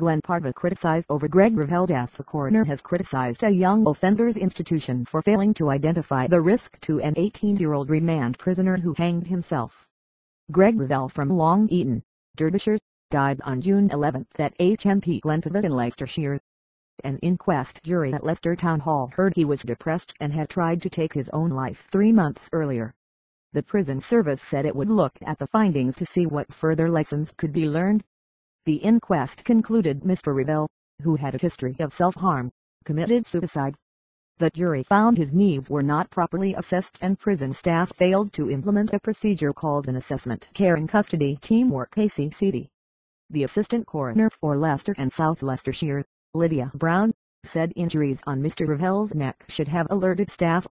Glen Parva criticized over Greg Revell death. The coroner has criticized a young offenders institution for failing to identify the risk to an 18-year-old remand prisoner who hanged himself. Greg Revell from Long Eaton, Derbyshire, died on June 11 at HMP Glen Parva in Leicestershire. An inquest jury at Leicester Town Hall heard he was depressed and had tried to take his own life 3 months earlier. The prison service said it would look at the findings to see what further lessons could be learned. The inquest concluded Mr Revell, who had a history of self-harm, committed suicide. The jury found his needs were not properly assessed and prison staff failed to implement a procedure called an Assessment Care and Custody Teamwork ACCT. The assistant coroner for Leicester and South Leicestershire, Lydia Brown, said injuries on Mr Revell's neck should have alerted staff.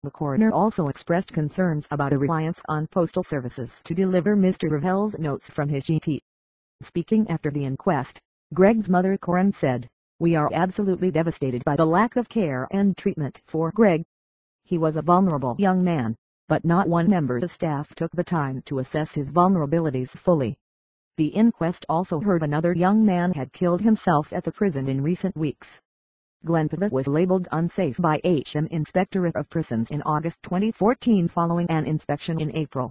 The coroner also expressed concerns about a reliance on postal services to deliver Mr Revell's notes from his GP. Speaking after the inquest, Greg's mother Corinne said, "We are absolutely devastated by the lack of care and treatment for Greg. He was a vulnerable young man, but not one member of the staff took the time to assess his vulnerabilities fully." The inquest also heard another young man had killed himself at the prison in recent weeks. Glen Parva was labelled unsafe by HM Inspectorate of Prisons in August 2014 following an inspection in April.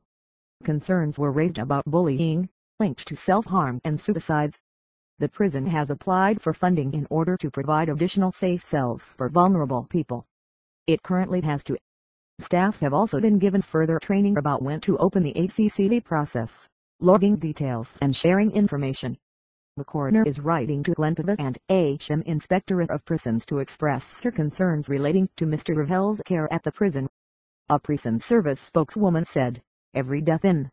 Concerns were raised about bullying, linked to self-harm and suicides. The prison has applied for funding in order to provide additional safe cells for vulnerable people. It currently has 2. Staff have also been given further training about when to open the ACCT process, logging details and sharing information. The coroner is writing to Glen Parva and HM Inspectorate of Prisons to express her concerns relating to Mr Revell's care at the prison. A prison service spokeswoman said, "Every death in